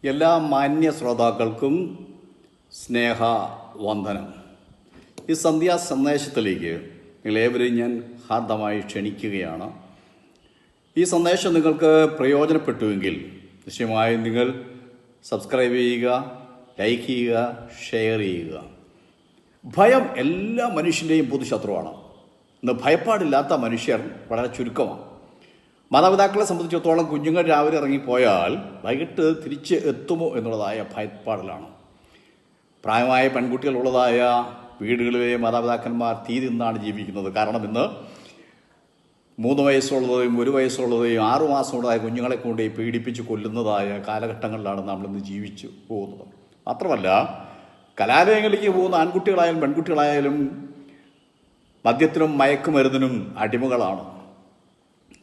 എല്ലാ മാന്യ ശ്രോതാക്കൾക്കും സ്നേഹവന്ദനം. ഈ സന്ധ്യാ സന്ദേശത്തിലേക്ക് നിങ്ങളേവരെയും ഞാൻ ഹാർദമായി ക്ഷണിക്കുകയാണ്. ഈ സന്ദേശം നിങ്ങൾക്ക് പ്രയോജനപ്പെട്ടുവെങ്കിൽ നിശ്ചയമായും നിങ്ങൾ സബ്സ്ക്രൈബ് ചെയ്യുക, ലൈക്ക് ചെയ്യുക, ഷെയർ ചെയ്യുക. ഭയം എല്ലാ മനുഷ്യൻ്റെയും പൊതുശത്രുവാണ്. ഇന്ന് ഭയപ്പാടില്ലാത്ത മനുഷ്യർ വളരെ ചുരുക്കമാണ്. മാതാപിതാക്കളെ സംബന്ധിച്ചിടത്തോളം കുഞ്ഞുങ്ങൾ രാവിലെ ഇറങ്ങിപ്പോയാൽ വൈകിട്ട് തിരിച്ച് എത്തുമോ എന്നുള്ളതായ ഭയപ്പാടിലാണ്. പ്രായമായ പെൺകുട്ടികളുള്ളതായ വീടുകളിലെ മാതാപിതാക്കന്മാർ തീ നിന്നാണ് ജീവിക്കുന്നത്. കാരണം ഇന്ന് 3 വയസ്സുള്ളതെയും 1 വയസ്സുള്ളതെയും 6 മാസമുള്ളതായ കുഞ്ഞുങ്ങളെ കൊണ്ട് പീഡിപ്പിച്ച് കൊല്ലുന്നതായ കാലഘട്ടങ്ങളിലാണ് നമ്മളിന്ന് ജീവിച്ചു പോകുന്നത്. മാത്രമല്ല, കലാലയങ്ങളിലേക്ക് പോകുന്ന ആൺകുട്ടികളായാലും പെൺകുട്ടികളായാലും മദ്യത്തിനും മയക്കുമരുന്നിനും അടിമകളാണ്.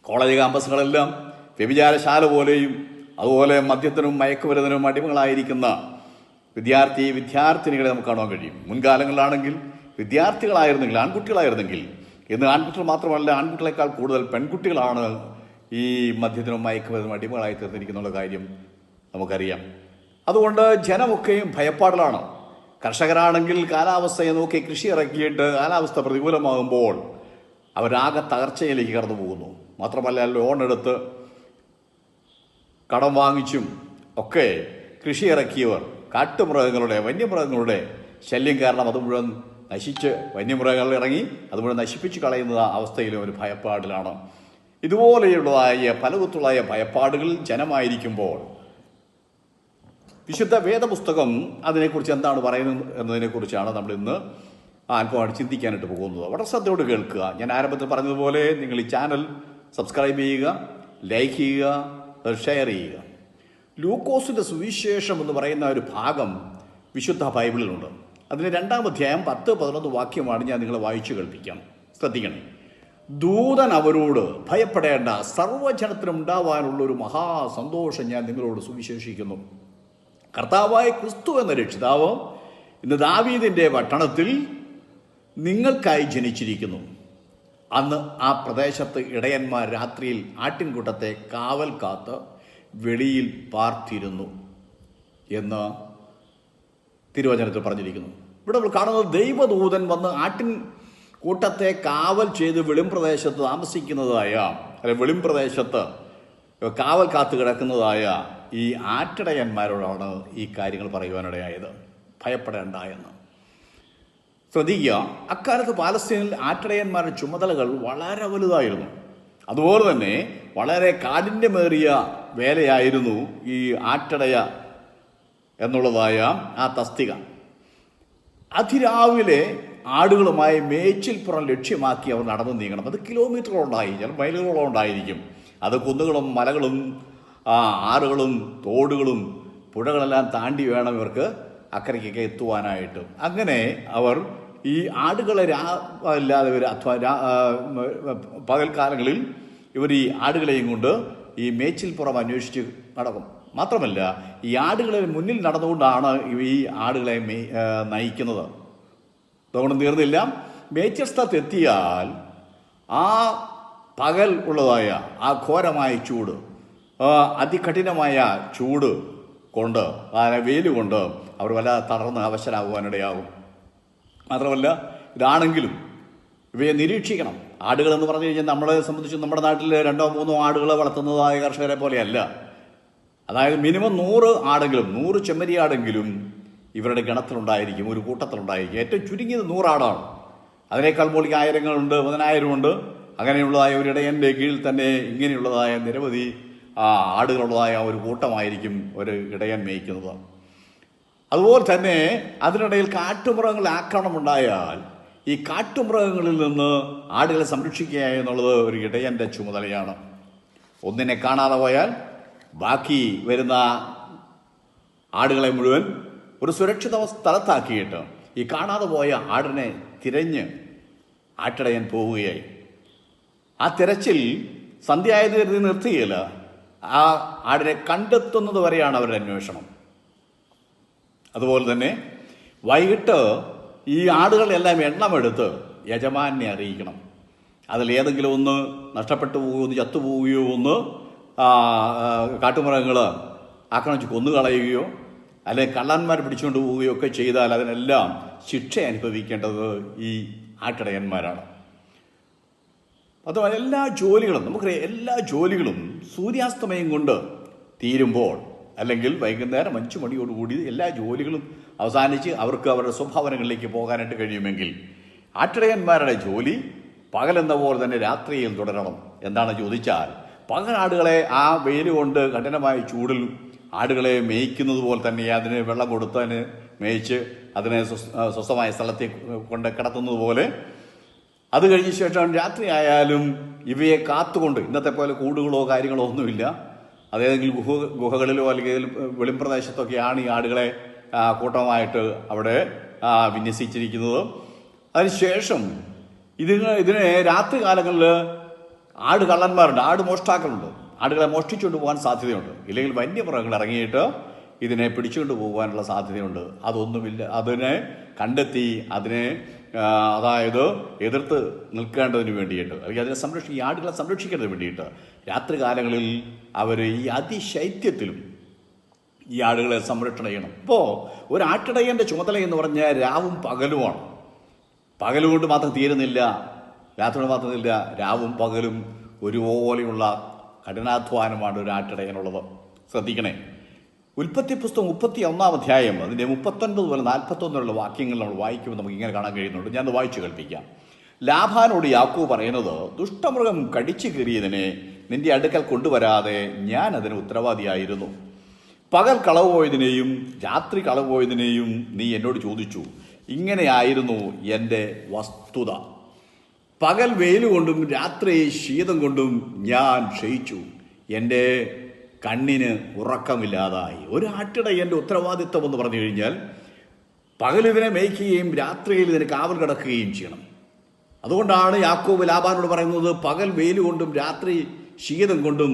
കോളേജ് ക്യാമ്പസുകളെല്ലാം വ്യഭിചാരശാല പോലെയും അതുപോലെ മദ്യത്തിനും മയക്കുമരുന്നിനും അടിമകളായിരിക്കുന്ന വിദ്യാർത്ഥിനികളെ നമുക്ക് കാണാൻ കഴിയും. മുൻകാലങ്ങളിലാണെങ്കിൽ വിദ്യാർത്ഥികളായിരുന്നെങ്കിൽ, ആൺകുട്ടികളായിരുന്നെങ്കിൽ, ഇന്ന് ആൺകുട്ടികൾ മാത്രമല്ല, ആൺകുട്ടികളെക്കാൾ കൂടുതൽ പെൺകുട്ടികളാണ് ഈ മദ്യത്തിനും മയക്കുമരുന്നിനും അടിമകളായി തീർന്നിരിക്കുന്ന കാര്യം നമുക്കറിയാം. അതുകൊണ്ട് ജനമൊക്കെയും ഭയപ്പാടിലാണ്. കർഷകരാണെങ്കിൽ കാലാവസ്ഥയെ നോക്കി കൃഷി ഇറക്കിയിട്ട് കാലാവസ്ഥ പ്രതികൂലമാകുമ്പോൾ അവരാകെ തകർച്ചയിലേക്ക് കടന്നു പോകുന്നു. മാത്രമല്ല, ലോൺ എടുത്ത് കടം വാങ്ങിച്ചും ഒക്കെ കൃഷി ഇറക്കിയവർ കാട്ടുമൃഗങ്ങളുടെ വന്യമൃഗങ്ങളുടെ ശല്യം കാരണം അത് മുഴുവൻ നശിച്ച്, വന്യമൃഗങ്ങൾ ഇറങ്ങി അത് മുഴുവൻ നശിപ്പിച്ച് കളയുന്ന അവസ്ഥയിലും ഒരു ഭയപ്പാടിലാണ്. ഇതുപോലെയുള്ളതായ പലവിധത്തിലുള്ള ഭയപ്പാടുകൾ ജനമായിരിക്കുമ്പോൾ വിശുദ്ധ വേദപുസ്തകം അതിനെക്കുറിച്ച് എന്താണ് പറയുന്നത് എന്നതിനെക്കുറിച്ചാണ് നമ്മൾ ഇന്ന് അല്പമായിട്ട് ചിന്തിക്കാനായിട്ട് പോകുന്നത്. വളരെ ശ്രദ്ധയോട് കേൾക്കുക. ഞാൻ ആരംഭത്തിൽ പറഞ്ഞതുപോലെ നിങ്ങൾ ഈ ചാനൽ സബ്സ്ക്രൈബ് ചെയ്യുക, ലൈക്ക് ചെയ്യുക, ഷെയർ ചെയ്യുക. ലൂക്കോസിൻ്റെ സുവിശേഷം എന്ന് പറയുന്ന ഒരു ഭാഗം വിശുദ്ധ ബൈബിളിലുണ്ട്. അതിന് 2-ാം അധ്യായം 10-11 വാക്യമാണ് ഞാൻ നിങ്ങളെ വായിച്ചു കേൾപ്പിക്കാം. ശ്രദ്ധിക്കണം. ദൂതൻ അവരോട്, ഭയപ്പെടേണ്ട, സർവ്വജനത്തിനും ഉണ്ടാവാനുള്ള ഒരു മഹാസന്തോഷം ഞാൻ നിങ്ങളോട് സുവിശേഷിക്കുന്നു. കർത്താവായ ക്രിസ്തു എന്ന രക്ഷിതാവ് ഇന്ന് ദാവീദിൻ്റെ പട്ടണത്തിൽ നിങ്ങൾക്കായി ജനിച്ചിരിക്കുന്നു. അന്ന് ആ പ്രദേശത്ത് ഇടയന്മാർ രാത്രിയിൽ ആട്ടിൻകൂട്ടത്തെ കാവൽ കാത്ത് വെളിയിൽ പാർത്തിരുന്നു എന്ന് തിരുവചനത്തിൽ പറഞ്ഞിരിക്കുന്നു. ഇവിടെ നമ്മൾ കാണുന്നത് ദൈവദൂതൻ വന്ന് ആട്ടിൻകൂട്ടത്തെ കാവൽ ചെയ്ത് വെളിംപ്രദേശത്ത് താമസിക്കുന്നതായ, അല്ലെങ്കിൽ വെളിംപ്രദേശത്ത് കാവൽ കാത്ത് കിടക്കുന്നതായ ഈ ആട്ടിടയന്മാരോടാണ് ഈ കാര്യങ്ങൾ പറയുവാനിടയായത്. ഭയപ്പെടേണ്ട എന്ന് ശ്രദ്ധിക്കുക. അക്കാലത്ത് പാലസ്തീനിൽ ആട്ടിടയന്മാരുടെ ചുമതലകൾ വളരെ വലുതായിരുന്നു. അതുപോലെ തന്നെ വളരെ കാഠിന്യമേറിയ വേലയായിരുന്നു ഈ ആട്ടിടയ എന്നുള്ളതായ ആ തസ്തിക. അതിരാവിലെ ആടുകളുമായി മേച്ചിൽപ്പുറം ലക്ഷ്യമാക്കി അവർ നടന്നു നീങ്ങണം. അത് കിലോമീറ്ററുകളുണ്ടായി, ചില മൈലുകളോളം ഉണ്ടായിരിക്കും. അത് കുന്നുകളും മലകളും ആറുകളും തോടുകളും പുഴകളെല്ലാം താണ്ടി വേണം ഇവർക്ക് അക്കരയ്ക്കൊക്കെ എത്തുവാനായിട്ട്. അങ്ങനെ അവർ ഈ ആടുകളെ അല്ലാതെ പകൽക്കാലങ്ങളിൽ ഇവർ ഈ ആടുകളെയും കൊണ്ട് ഈ മേച്ചിൽപ്പുറം അന്വേഷിച്ച് നടക്കും. മാത്രമല്ല, ഈ ആടുകളെ മുന്നിൽ നടന്നുകൊണ്ടാണ് ഈ ആടുകളെ നയിക്കുന്നത്. അതുകൊണ്ട് തീർന്നില്ല, മേച്ചിൽ സ്ഥലത്ത് എത്തിയാൽ ആ പകൽ ഉള്ളതായ ആ ഘോരമായ ചൂട്, അതികഠിനമായ ചൂട് കൊണ്ട്, വെയിൽ കൊണ്ട് അവർ വല്ലാതെ തളർന്ന് അവശരാകുവാനിടയാകും. മാത്രമല്ല, ഇതാണെങ്കിലും ഇവയെ നിരീക്ഷിക്കണം. ആടുകളെന്ന് പറഞ്ഞു കഴിഞ്ഞാൽ നമ്മളെ സംബന്ധിച്ച് നമ്മുടെ നാട്ടിൽ 2-3 ആടുകളെ വളർത്തുന്നതായ കർഷകരെ പോലെയല്ല. അതായത് മിനിമം 100 ആടെങ്കിലും, 100 ചെമ്മരിയാടെങ്കിലും ഇവരുടെ ഗണത്തിലുണ്ടായിരിക്കും, ഒരു കൂട്ടത്തിലുണ്ടായിരിക്കും. ഏറ്റവും ചുരുങ്ങിയത് 100 ആടാണ്. അതിനേക്കാൾ മുകളിൽ 1000-ങ്ങളുണ്ട്, 10,000-ഉണ്ട്. അങ്ങനെയുള്ളതായ ഒരു ഇടയൻ്റെ കീഴിൽ തന്നെ ഇങ്ങനെയുള്ളതായ നിരവധി ആടുകളുള്ളതായ ഒരു കൂട്ടമായിരിക്കും ഒരു ഇടയൻ മേയ്ക്കുന്നത്. അതുപോലെ തന്നെ അതിനിടയിൽ കാട്ടുമൃഗങ്ങളുടെ ആക്രമണമുണ്ടായാൽ ഈ കാട്ടുമൃഗങ്ങളിൽ നിന്ന് ആടുകളെ സംരക്ഷിക്കുക എന്നുള്ളത് ഒരു ഇടയൻ്റെ ചുമതലയാണ്. ഒന്നിനെ കാണാതെ പോയാൽ ബാക്കി വരുന്ന ആടുകളെ മുഴുവൻ ഒരു സുരക്ഷിത സ്ഥലത്താക്കിയിട്ട് ഈ കാണാതെ പോയ ആടിനെ തിരഞ്ഞ് ആട്ടിടയൻ പോവുകയായി. ആ തിരച്ചിൽ സന്ധ്യയായത് കരുതി നിർത്തുകയില്ല. ആ ആടിനെ കണ്ടെത്തുന്നത് വരെയാണ് അവരുടെ അന്വേഷണം. അതുപോലെ തന്നെ വൈകിട്ട് ഈ ആടുകളെല്ലാം എണ്ണമെടുത്ത് യജമാനെ അറിയിക്കണം. അതിലേതെങ്കിലും ഒന്ന് നഷ്ടപ്പെട്ടു പോവുകയോ ഒന്ന് ചത്തുപോവുകയോ ഒന്ന് കാട്ടുമൃഗങ്ങൾ ആക്രമിച്ച് കൊന്നുകളയുകയോ അല്ലെങ്കിൽ കള്ളന്മാർ പിടിച്ചുകൊണ്ട് പോവുകയോ ഒക്കെ ചെയ്താൽ അതിനെല്ലാം ശിക്ഷ അനുഭവിക്കേണ്ടത് ഈ ആട്ടിടയന്മാരാണ്. അതുപോലെ എല്ലാ ജോലികളും നമുക്കറിയാം, എല്ലാ ജോലികളും സൂര്യാസ്തമയം കൊണ്ട് തീരുമ്പോൾ അല്ലെങ്കിൽ വൈകുന്നേരം 5 മണിയോടുകൂടി എല്ലാ ജോലികളും അവസാനിച്ച് അവർക്ക് അവരുടെ സ്വഭാവനങ്ങളിലേക്ക് പോകാനായിട്ട് കഴിയുമെങ്കിൽ ആട്ടിടയന്മാരുടെ ജോലി പകലെന്ന പോലെ തന്നെ രാത്രിയിൽ തുടരണം. എന്താണ് ചോദിച്ചാൽ, പകൽ ആടുകളെ ആ വെയിൽ കൊണ്ട് കഠിനമായ ചൂടിൽ ആടുകളെ മേയ്ക്കുന്നത് പോലെ തന്നെ അതിന് വെള്ളം കൊടുത്ത് അതിന് മേയിച്ച് അതിനെ സ്വസ്ഥമായ സ്ഥലത്തേക്ക് കൊണ്ട് കിടത്തുന്നത് പോലെ അത് കഴിഞ്ഞ ശേഷം രാത്രി ആയാലും ഇവയെ കാത്തുകൊണ്ട്, ഇന്നത്തെ പോലെ കൂടുകളോ കാര്യങ്ങളോ ഒന്നുമില്ല, അതേതെങ്കിലും ഗുഹകളിലോ അല്ലെങ്കിൽ വെളിമ്പ്രദേശത്തൊക്കെയാണ് ഈ ആടുകളെ കൂട്ടമായിട്ട് അവിടെ വിന്യസിച്ചിരിക്കുന്നത്. അതിനുശേഷം ഇതിനെ രാത്രി കാലങ്ങളിൽ ആട് കള്ളന്മാരുണ്ട്, ആട് മോഷ്ടാക്കളുണ്ട്, ആടുകളെ മോഷ്ടിച്ചുകൊണ്ട് പോകാൻ സാധ്യതയുണ്ട്. ഇല്ലെങ്കിൽ വന്യമൃഗങ്ങൾ ഇറങ്ങിയിട്ട് ഇതിനെ പിടിച്ചുകൊണ്ട് പോകാനുള്ള സാധ്യതയുണ്ട്. അതൊന്നുമില്ല. അതിനെ കണ്ടെത്തി അതിനെ അതായത് എതിർത്ത് നിൽക്കേണ്ടതിന് വേണ്ടിയിട്ട് അല്ലെങ്കിൽ അതിനെ ഈ ആടുകളെ സംരക്ഷിക്കേണ്ടതിന് വേണ്ടിയിട്ട് രാത്രി കാലങ്ങളിൽ അവർ ഈ അതിശൈത്യത്തിലും ഈ ആടുകളെ സംരക്ഷണം ചെയ്യണം. ഇപ്പോൾ ഒരു ആട്ടിടയൻ്റെ ചുമതല എന്ന് പറഞ്ഞാൽ രാവും പകലുമാണ്. പകലുകൊണ്ട് മാത്രം തീരുന്നില്ല, രാത്രിയോട് മാത്രമില്ല, രാവും പകലും ഒരുപോലെയുള്ള കഠിനാധ്വാനമാണ് ഒരു ആട്ടിടയനുള്ളത്. ശ്രദ്ധിക്കണേ. ഉൽപ്പത്തി പുസ്തകം 31-ാം അധ്യായം അതിൻ്റെ 39 മുതൽ 41 വരെയുള്ള വാക്യങ്ങൾ നമ്മൾ വായിക്കുമ്പോൾ നമുക്ക് ഇങ്ങനെ കാണാൻ കഴിയുന്നുണ്ട്. ഞാനത് വായിച്ചു കേൾപ്പിക്കാം. ലാബാനോട് യാക്കോബ് പറയുന്നത്, ദുഷ്ടമൃഗം കടിച്ചു കീറിയതിനെ നിന്റെ അടുക്കൽ കൊണ്ടുവരാതെ ഞാൻ അതിന് ഉത്തരവാദിയായിരുന്നു. പകൽ കളവ് പോയതിനെയും രാത്രി കളവ് പോയതിനെയും നീ എന്നോട് ചോദിച്ചു. ഇങ്ങനെയായിരുന്നു എൻ്റെ വസ്തുത. പകൽ വെയിൽ കൊണ്ടും രാത്രി ശീതം കൊണ്ടും ഞാൻ ക്ഷയിച്ചു. എൻ്റെ കണ്ണിന് ഉറക്കമില്ലാതായി. ഒരു ആട്ടിടയൻ്റെ ഉത്തരവാദിത്വം എന്ന് പറഞ്ഞു കഴിഞ്ഞാൽ പകൽ ഇതിനെ മേയ്ക്കുകയും രാത്രിയിൽ ഇതിന് കാവൽ കിടക്കുകയും ചെയ്യണം. അതുകൊണ്ടാണ് യാക്കോബ് ലാബാനോട് പറയുന്നത്, പകൽ വെയിൽ കൊണ്ടും രാത്രി ശീതം കൊണ്ടും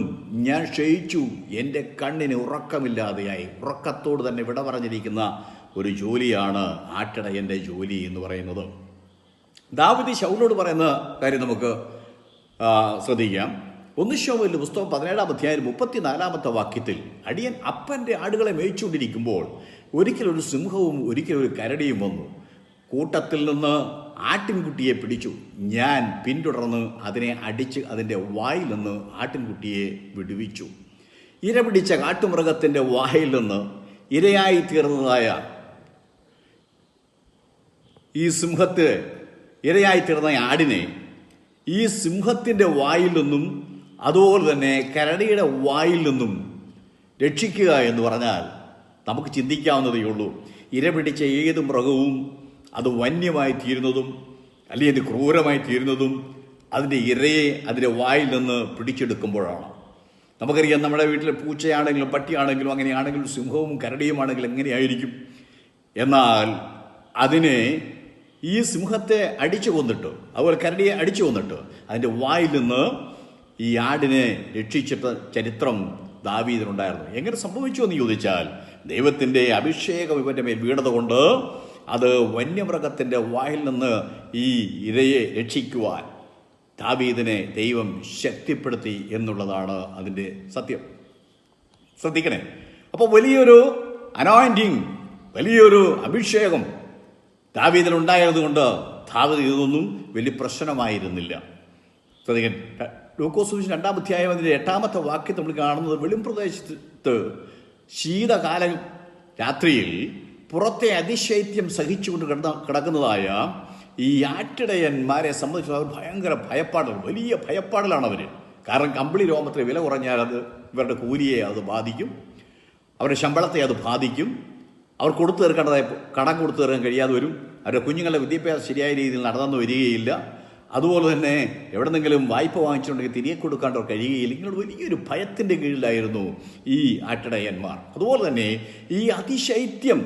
ഞാൻ ക്ഷയിച്ചു, എൻ്റെ കണ്ണിന് ഉറക്കമില്ലാതെയായി. ഉറക്കത്തോട് തന്നെ വിട പറഞ്ഞിരിക്കുന്ന ഒരു ജോലിയാണ് ആട്ടിടയൻ്റെ ജോലി എന്ന് പറയുന്നത്. ദാവീദ് ശൗലോട് പറയുന്ന കാര്യം നമുക്ക് ശ്രദ്ധിക്കാം. 1 ശമൂവേൽ പുസ്തകം 17-ാം അധ്യായം 34-ാമത്തെ വാക്യത്തിൽ, അടിയൻ അപ്പൻ്റെ ആടുകളെ മേയിച്ചുകൊണ്ടിരിക്കുമ്പോൾ ഒരിക്കലൊരു സിംഹവും ഒരിക്കലൊരു കരടിയും വന്നു. കൂട്ടത്തിൽ നിന്ന് ആട്ടിൻകുട്ടിയെ പിടിച്ചു. ഞാൻ പിന്തുടർന്ന് അതിനെ അടിച്ച് അതിൻ്റെ വായിൽ നിന്ന് ആട്ടിൻകുട്ടിയെ വിടുവിച്ചു. ഇര പിടിച്ച കാട്ടുമൃഗത്തിൻ്റെ വായിൽ നിന്ന് ഇരയായി തീർന്നതായ ഈ സിംഹത്തെ ഇരയായിത്തീർന്ന ആടിനെ ഈ സിംഹത്തിൻ്റെ വായിൽ നിന്നും അതുപോലെ തന്നെ കരടിയുടെ വായിൽ നിന്നും രക്ഷിക്കുക എന്ന് പറഞ്ഞാൽ നമുക്ക് ചിന്തിക്കാവുന്നതേ ഉള്ളൂ. ഇര പിടിച്ച ഏത് മൃഗവും അത് വന്യമായി തീരുന്നതും അല്ലെങ്കിൽ അത് ക്രൂരമായി തീരുന്നതും അതിൻ്റെ ഇരയെ അതിൻ്റെ വായിൽ നിന്ന് പിടിച്ചെടുക്കുമ്പോഴാണ്. നമുക്കറിയാം, നമ്മുടെ വീട്ടിലെ പൂച്ചയാണെങ്കിലും പട്ടിയാണെങ്കിലും അങ്ങനെയാണെങ്കിലും സിംഹവും കരടിയുമാണെങ്കിലും എങ്ങനെയായിരിക്കും. എന്നാൽ അതിനെ ഈ സിംഹത്തെ അടിച്ചു കൊന്നിട്ട് അതുപോലെ കരടിയെ അടിച്ചു കൊന്നിട്ട് അതിൻ്റെ വായിൽ നിന്ന് ഈ ആടിനെ രക്ഷിച്ചിട്ട് ചരിത്രം ദാവീദിനുണ്ടായിരുന്നു. എങ്ങനെ സംഭവിച്ചു എന്ന് ചോദിച്ചാൽ, ദൈവത്തിൻ്റെ അഭിഷേകം ഇവൻ്റെ മേൽ വീണത് കൊണ്ട് അത് വന്യമൃഗത്തിൻ്റെ വായിൽ നിന്ന് ഈ ഇരയെ രക്ഷിക്കുവാൻ ദാവീദിനെ ദൈവം ശക്തിപ്പെടുത്തി എന്നുള്ളതാണ് അതിൻ്റെ സത്യം. ശ്രദ്ധിക്കണേ. അപ്പോൾ വലിയൊരു അനോയിൻറ്റിങ്, വലിയൊരു അഭിഷേകം ദാവീദിനുണ്ടായത് കൊണ്ട് ദാവീദ് ഇതൊന്നും വലിയ പ്രശ്നമായിരുന്നില്ല. ശ്രദ്ധിക്കൻ. ലൂക്കോസ് സുവിശേഷം 2-ാം അധ്യായം അതിൻ്റെ 8-ാമത്തെ വാക്യം നമ്മൾ കാണുന്നത്, വെളിമ്പ്രദേശത്ത് ശീതകാല രാത്രിയിൽ പുറത്തെ അതിശൈത്യം സഹിച്ചുകൊണ്ട് കിടക്കുന്നതായ ഈ ആട്ടിടയന്മാരെ സംബന്ധിച്ച് അവർ ഭയങ്കര ഭയപ്പാടൽ, വലിയ ഭയപ്പാടലാണ് അവർ. കാരണം കമ്പിളി രോമത്തിന് വില കുറഞ്ഞാൽ അത് ഇവരുടെ കൂലിയെ അത് ബാധിക്കും, അവരുടെ ശമ്പളത്തെ അത് ബാധിക്കും, അവർ കൊടുത്തു തീർക്കേണ്ടതായി കടം കൊടുത്തു തീർക്കാൻ കഴിയാതെ വരും, അവരുടെ കുഞ്ഞുങ്ങളുടെ വിദ്യാഭ്യാസം ശരിയായ രീതിയിൽ നടന്നു വരികയില്ല, അതുപോലെ തന്നെ എവിടെന്നെങ്കിലും വായ്പ വാങ്ങിച്ചിട്ടുണ്ടെങ്കിൽ തിരികെ കൊടുക്കാണ്ട് കഴിയുകയില്ല. ഇങ്ങനെ വലിയൊരു ഭയത്തിൻ്റെ കീഴിലായിരുന്നു ഈ ആട്ടിടയന്മാർ. അതുപോലെ തന്നെ ഈ അതിശൈത്യം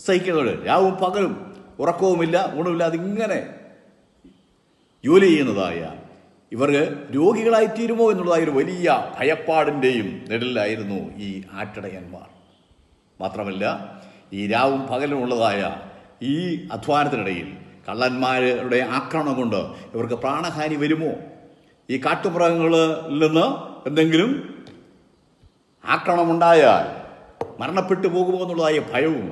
സഹിക്കുന്നവർ രാവും പകലും ഉറക്കവുമില്ല ഊണുമില്ലാതെ ഇങ്ങനെ ജോലി ചെയ്യുന്നതായ ഇവർ രോഗികളായിത്തീരുമോ എന്നുള്ളതായ ഒരു വലിയ ഭയപ്പാടിൻ്റെയും നിഴലിലായിരുന്നു ഈ ആട്ടിടയന്മാർ. മാത്രമല്ല, ഈ രാവും പകലും ഉള്ളതായ ഈ അധ്വാനത്തിനിടയിൽ കള്ളന്മാരുടെ ആക്രമണം കൊണ്ട് ഇവർക്ക് പ്രാണഹാനി വരുമോ, ഈ കാട്ടുമൃഗങ്ങളിൽ നിന്ന് എന്തെങ്കിലും ആക്രമണമുണ്ടായാൽ മരണപ്പെട്ടു പോകുമോ എന്നുള്ളതായ ഭയവും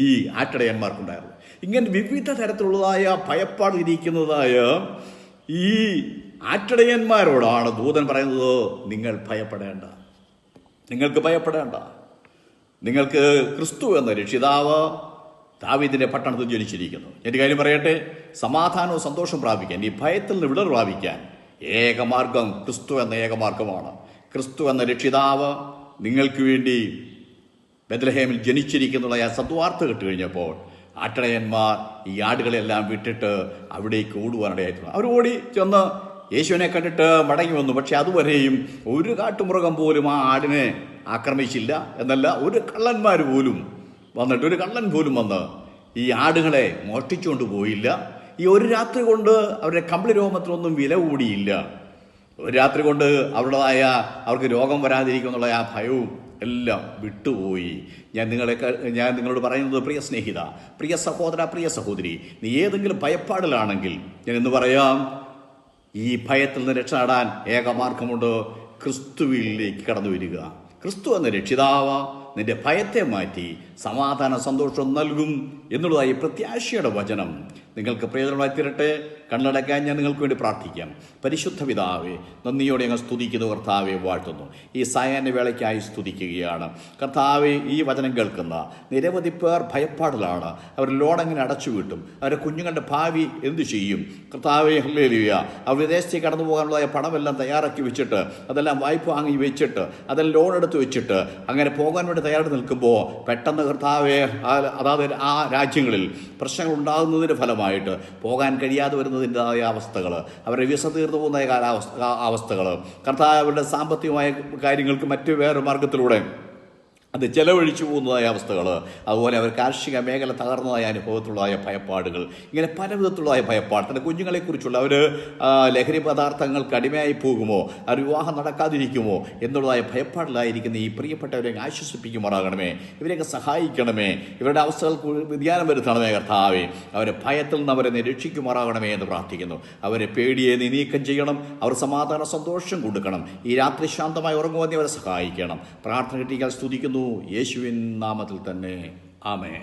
ഈ ആട്ടിടയന്മാർക്കുണ്ടായിരുന്നു. ഇങ്ങനെ വിവിധ തരത്തിലുള്ളതായ ഭയപ്പാടിരിക്കുന്നതായ ഈ ആട്ടിടയന്മാരോടാണ് ദൂതൻ പറയുന്നത്, നിങ്ങൾക്ക് ഭയപ്പെടേണ്ട. നിങ്ങൾക്ക് ക്രിസ്തു എന്ന രക്ഷിതാവ് ദാവീദിന്റെ പട്ടണത്തിൽ ജനിച്ചിരിക്കുന്നു. എൻ്റെ കാര്യം പറയട്ടെ, സമാധാനവും സന്തോഷം പ്രാപിക്കാൻ, ഈ ഭയത്തിൽ നിന്ന് വിടർ പ്രാപിക്കാൻ ഏകമാർഗം ക്രിസ്തു എന്ന ഏകമാർഗമാണ്. ക്രിസ്തു എന്ന രക്ഷിതാവ് നിങ്ങൾക്ക് വേണ്ടി ബെത്ലഹേമിൽ ജനിച്ചിരിക്കുന്നുള്ള ആ സദ്വാർത്ത കേട്ട് കഴിഞ്ഞപ്പോൾ ആട്ടിടയന്മാർ ഈ ആടുകളെല്ലാം വിട്ടിട്ട് അവിടേക്ക് ഓടുവാനിടയായിട്ടുണ്ട്. അവർ ഓടി ചെന്ന് യേശുവിനെ കണ്ടിട്ട് മടങ്ങി വന്നു. പക്ഷെ അതുവരെയും ഒരു കാട്ടുമൃഗം പോലും ആ ആടിനെ ആക്രമിച്ചില്ല എന്നല്ല, ഒരു കള്ളൻ പോലും വന്ന് ഈ ആടുകളെ മോഷ്ടിച്ചുകൊണ്ട് പോയില്ല. ഈ ഒരു രാത്രി കൊണ്ട് അവരുടെ കമ്പിളി രോമത്തിനൊന്നും വില കൂടിയില്ല. ഒരു രാത്രി കൊണ്ട് അവർക്ക് രോഗം വരാതിരിക്കുന്നുള്ള ആ ഭയവും എല്ലാം വിട്ടുപോയി. ഞാൻ നിങ്ങളോട് പറയുന്നത്, പ്രിയ സ്നേഹിത, പ്രിയ സഹോദര, പ്രിയ സഹോദരി, നീ ഏതെങ്കിലും ഭയപ്പാടിലാണെങ്കിൽ ഞാൻ ഇന്ന് പറയാം, ഈ ഭയത്തിൽ നിന്ന് രക്ഷ നേടാൻ ഏകമാർഗമുണ്ട്. ക്രിസ്തുവിലേക്ക് കടന്നു വരിക. ക്രിസ്തു എന്ന രക്ഷിതാവ് നിന്റെ ഭയത്തെ മാറ്റി സമാധാന സന്തോഷം നൽകും എന്നുള്ളതായി പ്രത്യാശയുടെ വചനം നിങ്ങൾക്ക് പ്രയോജനമായി തീരട്ടെ. കണ്ണടയ്ക്കാൻ ഞാൻ നിങ്ങൾക്ക് വേണ്ടി പ്രാർത്ഥിക്കാം. പരിശുദ്ധ പിതാവേ, നന്ദിയോടെ ഞങ്ങൾ സ്തുതിക്കുന്നു. കർത്താവെ വാഴ്ത്തുന്നു. ഈ സായാഹ്ന വേളയ്ക്കായി സ്തുതിക്കുകയാണ്. കർത്താവെ, ഈ വചനം കേൾക്കുന്ന നിരവധി പേർ ഭയപ്പാടിലാണ്. അവർ ലോണെങ്ങനെ അടച്ചു വിട്ടും, അവരുടെ കുഞ്ഞുങ്ങളുടെ ഭാവി എന്തു ചെയ്യും? കർത്താവെ, ഹല്ലേലൂയ, അവർ വിദേശത്തേക്ക് കടന്നു പോകാനുള്ളതായ പണമെല്ലാം തയ്യാറാക്കി വെച്ചിട്ട്, അതെല്ലാം വായ്പ വാങ്ങി വെച്ചിട്ട്, അതെല്ലാം ലോൺ എടുത്ത് വെച്ചിട്ട് അങ്ങനെ പോകാൻ വേണ്ടി തയ്യാറെടുത്ത് നിൽക്കുമ്പോൾ പെട്ടെന്ന് കർത്താവെ, അതായത് ആ രാജ്യങ്ങളിൽ പ്രശ്നങ്ങൾ ഉണ്ടാകുന്നതിൻ്റെ ഫലമായിട്ട് പോകാൻ കഴിയാതെ വരുന്നതിൻ്റെതായ അവസ്ഥകൾ, അവരുടെ വിസ തീർന്നു പോകുന്ന അവസ്ഥകൾ, കർത്താവ് അവരുടെ സാമ്പത്തികമായ കാര്യങ്ങൾക്ക് മറ്റു വേറെ മാർഗത്തിലൂടെ അത് ചെലവഴിച്ചു പോകുന്നതായ അവസ്ഥകൾ, അതുപോലെ അവർ കാർഷിക മേഖല തകർന്നതായ അനുഭവത്തിലുള്ളതായ ഭയപ്പാടുകൾ, ഇങ്ങനെ പല വിധത്തിലുള്ളതായ ഭയപ്പാട്, തൻ്റെ കുഞ്ഞുങ്ങളെക്കുറിച്ചുള്ള അവർ ലഹരി പദാർത്ഥങ്ങൾക്ക് അടിമയായി പോകുമോ, അവർ വിവാഹം നടക്കാതിരിക്കുമോ എന്നുള്ളതായ ഭയപ്പാടിലായിരിക്കുന്ന ഈ പ്രിയപ്പെട്ടവരെ ആശ്വസിപ്പിക്കുമാറാകണമേ. ഇവരെയൊക്കെ സഹായിക്കണമേ. ഇവരുടെ അവസ്ഥകൾക്ക് വ്യതിയാനം വരുത്തണമേ കർത്താവേ. അവരെ ഭയത്തിൽ നിന്ന് അവരെ നിരീക്ഷിക്കുമാറാകണമേ എന്ന് പ്രാർത്ഥിക്കുന്നു. അവരെ പേടിയെ നീ നീക്കം ചെയ്യണം. അവർ സമാധാന സന്തോഷം കൊടുക്കണം. ഈ രാത്രി ശാന്തമായി ഉറങ്ങുവാൻ അവരെ സഹായിക്കണം. പ്രാർത്ഥന കിട്ടിയാൽ സ്തുതിക്കുന്നു യേശുവിൻ നാമത്തിൽ തന്നെ. ആമേൻ.